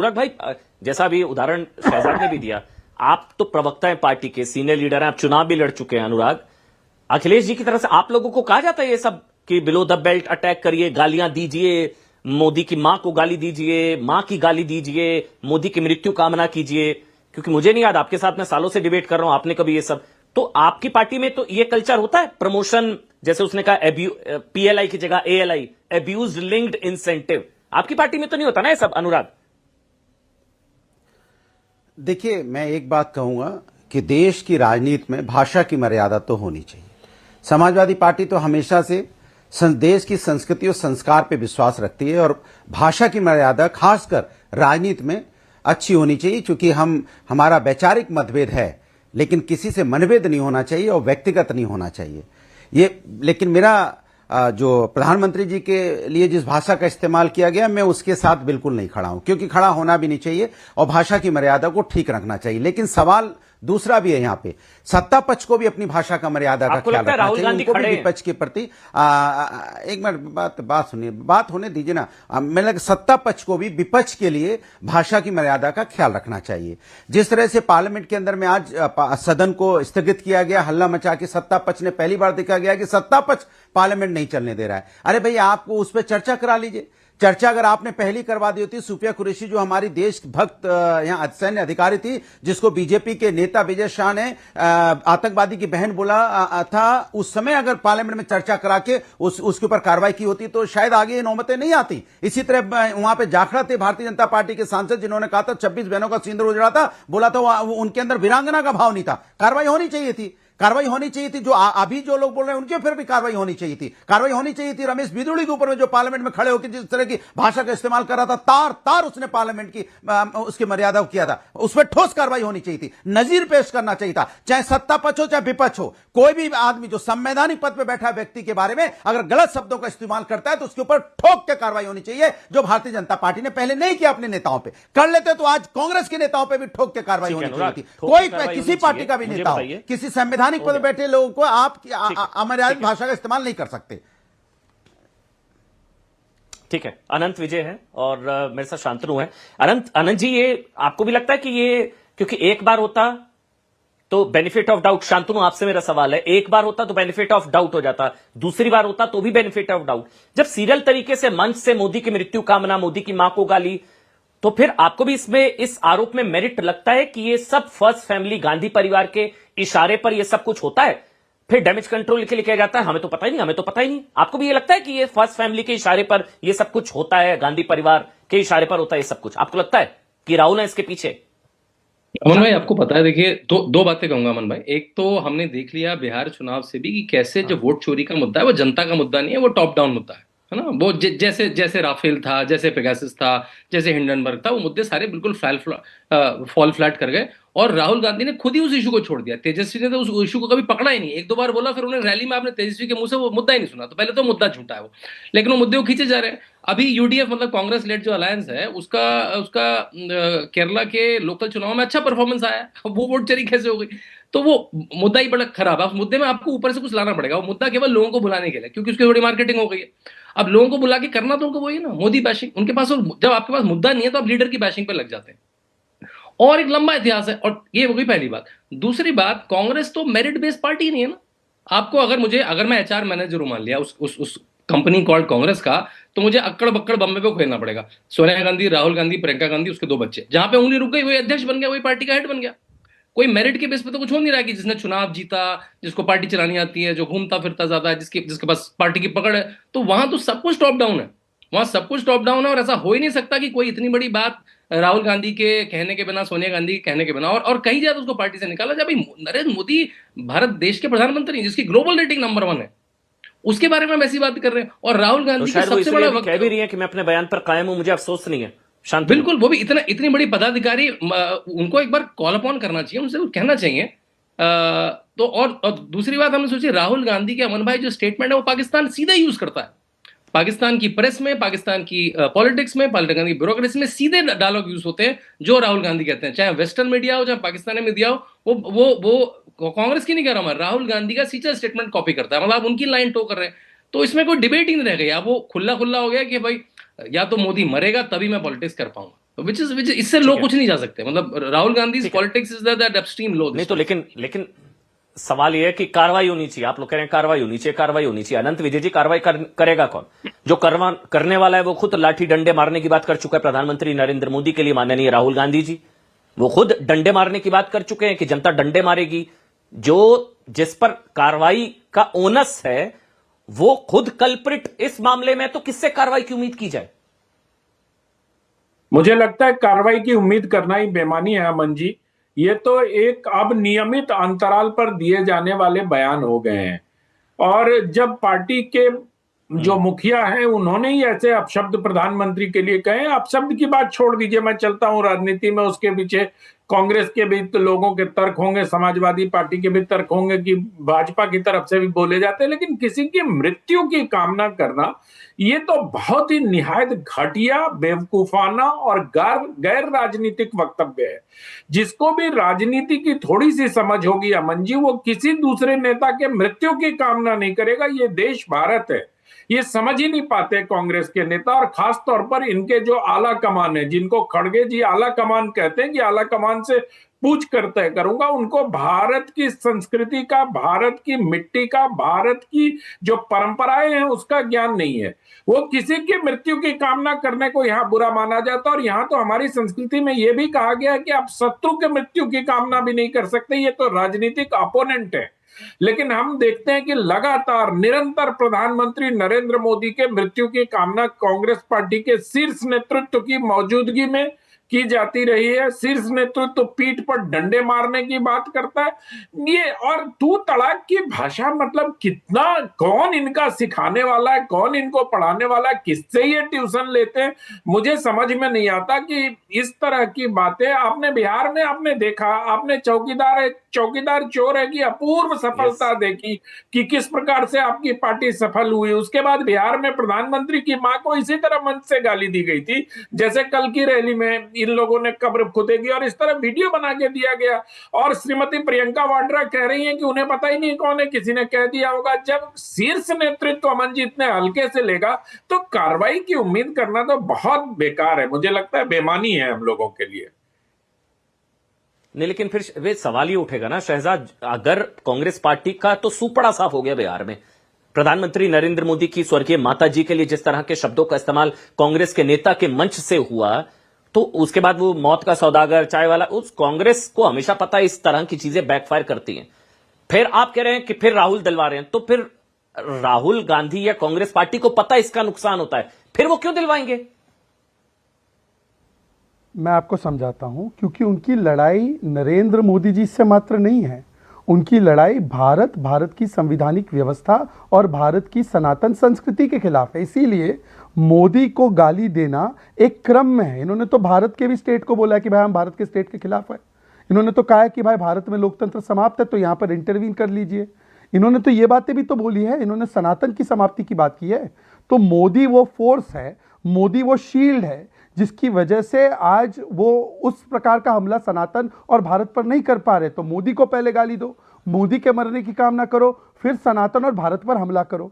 अनुराग भाई, जैसा अभी उदाहरण शहजाद ने भी दिया, आप तो प्रवक्ता हैं पार्टी के, सीनियर लीडर हैं, आप चुनाव भी लड़ चुके हैं। अनुराग, अखिलेश जी की तरफ से आप लोगों को कहा जाता है ये सब कि बिलो द बेल्ट अटैक करिए, गालियां दीजिए, मोदी की मां को गाली दीजिए, मां की गाली दीजिए, मोदी की मृत्यु कामना कीजिए? क्योंकि मुझे नहीं याद, आपके साथ मैं सालों से डिबेट कर रहा हूं, आपने कभी ये सब, तो आपकी पार्टी में तो ये कल्चर होता है प्रमोशन, जैसे उसने कहा पीएलआई की जगह एएलआई, अब्यूज लिंक्ड इंसेंटिव, आपकी पार्टी में तो नहीं होता ना ये सब? अनुराग, देखिए, मैं एक बात कहूंगा कि देश की राजनीति में भाषा की मर्यादा तो होनी चाहिए। समाजवादी पार्टी तो हमेशा से देश की संस्कृति और संस्कार पे विश्वास रखती है और भाषा की मर्यादा खासकर राजनीति में अच्छी होनी चाहिए, क्योंकि हमारा वैचारिक मतभेद है, लेकिन किसी से मनभेद नहीं होना चाहिए और व्यक्तिगत नहीं होना चाहिए ये। लेकिन मेरा जो प्रधानमंत्री जी के लिए जिस भाषा का इस्तेमाल किया गया, मैं उसके साथ बिल्कुल नहीं खड़ा हूं, क्योंकि खड़ा होना भी नहीं चाहिए और भाषा की मर्यादा को ठीक रखना चाहिए। लेकिन सवाल दूसरा भी है, यहाँ पे सत्ता पक्ष को भी अपनी भाषा का मर्यादा का ख्याल रखना चाहिए, उनको भी विपक्ष के प्रति एक मिनट बात सुनिए, बात होने दीजिए ना। मैंने लगा सत्ता पक्ष को भी विपक्ष के लिए भाषा की मर्यादा का ख्याल रखना चाहिए। जिस तरह से पार्लियामेंट के अंदर में आज सदन को स्थगित किया गया, हल्ला मचा के सत्ता पक्ष ने, पहली बार देखा गया कि सत्ता पक्ष पार्लियामेंट नहीं चलने दे रहा है। अरे भैया, आपको उस पर चर्चा करा लीजिए। चर्चा अगर आपने पहली करवा दी होती, सुफिया कुरैशी जो हमारी देशभक्त यहाँ सैन्य अधिकारी थी, जिसको बीजेपी के नेता विजय शाह ने आतंकवादी की बहन बोला था, उस समय अगर पार्लियामेंट में चर्चा करा के उसके ऊपर कार्रवाई की होती तो शायद आगे ये नौबतें नहीं आती। इसी तरह वहां पे जाखड़ा थे भारतीय जनता पार्टी के सांसद, जिन्होंने कहा था 26 बहनों का सिंदूर उजड़ा था, बोला था उनके अंदर वीरांगना का भाव नहीं था। कार्रवाई होनी चाहिए थी, कार्रवाई होनी चाहिए थी। जो अभी जो लोग बोल रहे हैं उनके फिर भी कार्रवाई होनी चाहिए थी, कार्रवाई होनी चाहिए थी। रमेश बिदुड़ी के ऊपर में जो पार्लियामेंट में खड़े होकर जिस तरह की भाषा का इस्तेमाल कर रहा था, तार तार उसने पार्लियामेंट की उसकी मर्यादा किया था, उस पर ठोस कार्रवाई होनी चाहिए थी, नजीर पेश करना चाहिए था। चाहे सत्ता पक्ष हो चाहे विपक्ष हो, कोई भी आदमी जो संवैधानिक पद पर बैठा व्यक्ति के बारे में अगर गलत शब्दों का इस्तेमाल करता है तो उसके ऊपर ठोक के कार्रवाई होनी चाहिए, जो भारतीय जनता पार्टी ने पहले नहीं किया। अपने नेताओं पर कर लेते तो आज कांग्रेस के नेताओं पर भी ठोक के कार्रवाई होनी चाहिए थी। कोई किसी पार्टी का भी नेता हो, किसी संवैधानिक पद पर बैठे लोग को आप अमर्यादित भाषा का इस्तेमाल नहीं कर सकते। ठीक है, अनंत विजय है और मेरे साथ शांतनु है। अनंत जी, ये आपको भी लगता है कि ये, क्योंकि एक बार होता तो बेनिफिट ऑफ डाउट, शांतनु आपसे मेरा सवाल है, एक बार होता तो बेनिफिट ऑफ डाउट हो जाता, दूसरी बार होता तो भी बेनिफिट ऑफ डाउट, जब सीरियल तरीके से मंच से मोदी की मृत्यु कामना, मोदी की मां को गाली, तो फिर आपको भी इसमें इस आरोप में मेरिट लगता है कि ये सब फर्स्ट फैमिली गांधी परिवार के इशारे पर ये सब कुछ होता है? फिर डैमेज कंट्रोल के लिए किया जाता है, हमें तो पता ही नहीं, हमें तो पता ही नहीं। आपको भी ये लगता है कि ये फर्स्ट फैमिली के इशारे पर ये सब कुछ होता है, गांधी परिवार के इशारे पर होता है ये सब कुछ? आपको लगता है कि राहुल है इसके पीछे? अमन भाई, आपको पता है, देखिए दो बातें कहूंगा अमन भाई। एक तो हमने देख लिया बिहार चुनाव से भी कि कैसे जो वोट चोरी का मुद्दा है वो जनता का मुद्दा नहीं है, वो टॉप डाउन मुद्दा है ना। वो जैसे जैसे राफेल था, जैसे पेगासस था, जैसे हिंडनबर्ग था, वो मुद्दे सारे बिल्कुल फॉल फ्लैट कर गए और राहुल गांधी ने खुद ही उस इशू को छोड़ दिया। तेजस्वी ने तो उस इशू को कभी पकड़ा ही नहीं, एक दो बार बोला, फिर उन्हें रैली में आपने तेजस्वी के मुंह से वो मुद्दा ही नहीं सुना। तो पहले तो मुद्दा झूठा है वो, लेकिन वो मुद्दे को खींचे जा रहे हैं। अभी यूडीएफ मतलब कांग्रेस लेड जो अलायंस है, उसका उसका केरला के लोकल चुनाव में अच्छा परफॉर्मेंस आया, वो वोट चोरी कैसे हो गई? तो वो मुद्दा ही बड़ा खराब है। उस मुद्दे में आपको ऊपर से कुछ लाना पड़ेगा, वो मुद्दा केवल लोगों को भुलाने के लिए, क्योंकि उसकी थोड़ी मार्केटिंग हो गई है। अब लोगों को बुला के करना तो उनको वही है ना, मोदी बैशिंग। उनके पास, जब आपके पास मुद्दा नहीं है तो आप लीडर की बैशिंग पे लग जाते हैं, और एक लंबा इतिहास है। और ये हो गई पहली बात। दूसरी बात, कांग्रेस तो मेरिट बेस्ड पार्टी नहीं है ना। आपको अगर मैं एचआर मैनेजर हूं, मान लिया उस कंपनी कॉल्ड कांग्रेस का, तो मुझे अक्कड़ बक्कड़ बम्बे पे खेलना पड़ेगा। सोनिया गांधी, राहुल गांधी, प्रियंका गांधी, उसके दो बच्चे, जहां पे उंगली रुक गई वही अध्यक्ष बन गया, वही पार्टी का हेड बन गया। कोई मेरिट के बेस पे तो कुछ हो नहीं रहा कि जिसने चुनाव जीता, जिसको पार्टी चलानी आती है, जो घूमता फिरता ज्यादा है, जिसके पास पार्टी की पकड़ है, तो वहां तो सब कुछ टॉप डाउन है। वहां सब कुछ टॉप डाउन है और ऐसा हो ही नहीं सकता कि कोई इतनी बड़ी बात राहुल गांधी के कहने के बिना, सोनिया गांधी के कहने के बिना, और कहीं जाए तो उसको पार्टी से निकाला जाए। भाई, नरेंद्र मोदी भारत देश के प्रधानमंत्री, जिसकी ग्लोबल रेटिंग नंबर 1 है, उसके बारे में हम ऐसी बात कर रहे हैं। और राहुल गांधी तो सबसे बड़ा वक्त कह भी रही है कि मैं अपने बयान पर कायम हूं, मुझे अफसोस नहीं है। बिल्कुल, वो भी इतनी बड़ी पदाधिकारी, उनको एक बार कॉल अपॉन करना चाहिए, उनसे कहना चाहिए। तो और दूसरी बात हमने सोची, राहुल गांधी के, अमन भाई, जो स्टेटमेंट है वो पाकिस्तान सीधे यूज करता है। पाकिस्तान की प्रेस में, पाकिस्तान की पॉलिटिक्स में, पाकिस्तान की ब्यूरोक्रेसी में सीधे डायलॉग यूज होते हैं जो राहुल गांधी कहते हैं, चाहे वेस्टर्न मीडिया हो, चाहे पाकिस्तानी मीडिया हो। वो कांग्रेस की नहीं कह रहा मैं, राहुल गांधी का सीधा स्टेटमेंट कॉपी करता है, मतलब आप उनकी लाइन टो कर रहे हैं। तो इसमें कोई डिबेट ही नहीं रह गई। अब वो खुला खुला हो गया कि भाई, या तो मोदी मरेगा तभी मैं पॉलिटिक्स कर पाऊंगा। which is इससे लो कुछ नहीं जा सकते, मतलब Rahul Gandhi politics is that extreme low. नहीं तो लेकिन सवाल यह है कि कार्रवाई होनी चाहिए। आप लोग कह रहे हैं कार्रवाई होनी चाहिए, कार्रवाई होनी चाहिए। अनंत विजय जी, कार्रवाई करेगा कौन? जो करने वाला है वो खुद लाठी डंडे मारने की बात कर चुका है प्रधानमंत्री नरेंद्र मोदी के लिए माननीय राहुल गांधी जी। वो खुद डंडे मारने की बात कर चुके हैं कि जनता डंडे मारेगी। जो जिस पर कार्रवाई का ओनस है वो खुद कल्प्रिट इस मामले में, तो किससे कार्रवाई की उम्मीद की जाए? मुझे लगता है कार्रवाई की उम्मीद करना ही बेमानी है अमन जी। ये तो एक अब नियमित अंतराल पर दिए जाने वाले बयान हो गए हैं, और जब पार्टी के जो मुखिया हैं उन्होंने ही ऐसे अपशब्द प्रधानमंत्री के लिए कहे। अपशब्द की बात छोड़ दीजिए, मैं चलता हूं राजनीति में, उसके पीछे कांग्रेस के भी तो लोगों के तर्क होंगे, समाजवादी पार्टी के भी तर्क होंगे कि भाजपा की तरफ से भी बोले जाते हैं, लेकिन किसी की मृत्यु की कामना करना ये तो बहुत ही निहायत घटिया, बेवकूफाना और गैर राजनीतिक वक्तव्य है। जिसको भी राजनीति की थोड़ी सी समझ होगी अमन जी, वो किसी दूसरे नेता के मृत्यु की कामना नहीं करेगा। ये देश भारत है, ये समझ ही नहीं पाते कांग्रेस के नेता, और खास तौर पर इनके जो आला कमान है, जिनको खड़गे जी आला कमान कहते हैं कि आला कमान से पूछ कर तय करूंगा, उनको भारत की संस्कृति का, भारत की मिट्टी का, भारत की जो परंपराएं हैं उसका ज्ञान नहीं है। वो किसी की मृत्यु की कामना करने को यहाँ बुरा माना जाता है, और यहाँ तो हमारी संस्कृति में यह भी कहा गया है कि आप शत्रु के मृत्यु की कामना भी नहीं कर सकते, ये तो राजनीतिक अपोनेंट है। लेकिन हम देखते हैं कि लगातार निरंतर प्रधानमंत्री नरेंद्र मोदी के मृत्यु की कामना कांग्रेस पार्टी के शीर्ष नेतृत्व की मौजूदगी में की जाती रही है। शीर्ष नेतृत्व पीठ पर डंडे मारने की बात करता है, ये और तू तड़ाक की भाषा, मतलब कितना, कौन इनका सिखाने वाला है, कौन इनको पढ़ाने वाला है, किससे ये ट्यूशन लेते हैं, मुझे समझ में नहीं आता कि इस तरह की बातें। आपने बिहार में आपने देखा, आपने चौकीदार चोर है की अपूर्व सफलता देखी कि किस प्रकार से आपकी पार्टी सफल हुई। उसके बाद बिहार में प्रधानमंत्री की मां को इसी तरह मंच से गाली दी गई थी, जैसे कल की रैली में इन लोगों ने कब्र खुदेगी, और इस तरह वीडियो बना के दिया गया। और श्रीमती प्रियंका वाड्रा कह रही हैं कि उन्हें पता ही नहीं कौन है, किसी ने कह दिया होगा। जब शीर्ष नेतृत्व अमन जी इतने हल्के से लेगा तो कार्रवाई की उम्मीद करना तो बहुत बेकार है, मुझे लगता है बेमानी है हम लोगों के लिए। नहीं, लेकिन फिर वे सवाल ये उठेगा ना शहजाद, अगर कांग्रेस पार्टी का तो सूपड़ा साफ हो गया बिहार में, प्रधानमंत्री नरेंद्र मोदी की स्वर्गीय माता जी के लिए जिस तरह के शब्दों का इस्तेमाल कांग्रेस के नेता के मंच से हुआ, तो उसके बाद वो मौत का सौदागर, चाय वाला, उस कांग्रेस को हमेशा पता है इस तरह की चीजें बैकफायर करती हैं। फिर आप कह रहे हैं कि फिर राहुल दिलवा रहे हैं, तो फिर राहुल गांधी या कांग्रेस पार्टी को पता है इसका नुकसान होता है, फिर वो क्यों दिलवाएंगे? मैं आपको समझाता हूं, क्योंकि उनकी लड़ाई नरेंद्र मोदी जी से मात्र नहीं है, उनकी लड़ाई भारत की संवैधानिक व्यवस्था और भारत की सनातन संस्कृति के खिलाफ है। इसीलिए मोदी को गाली देना एक क्रम में है। इन्होंने तो भारत के भी स्टेट को बोला है कि भाई हम भारत के स्टेट के खिलाफ है। इन्होंने तो कहा है कि भाई भारत में लोकतंत्र समाप्त है, तो यहाँ पर इंटरवीन कर लीजिए। इन्होंने तो ये बातें भी तो बोली है, इन्होंने सनातन की समाप्ति की बात की है। तो मोदी वो फोर्स है, मोदी वो शील्ड है जिसकी वजह से आज वो उस प्रकार का हमला सनातन और भारत पर नहीं कर पा रहे। तो मोदी को पहले गाली दो, मोदी के मरने की कामना करो, फिर सनातन और भारत पर हमला करो।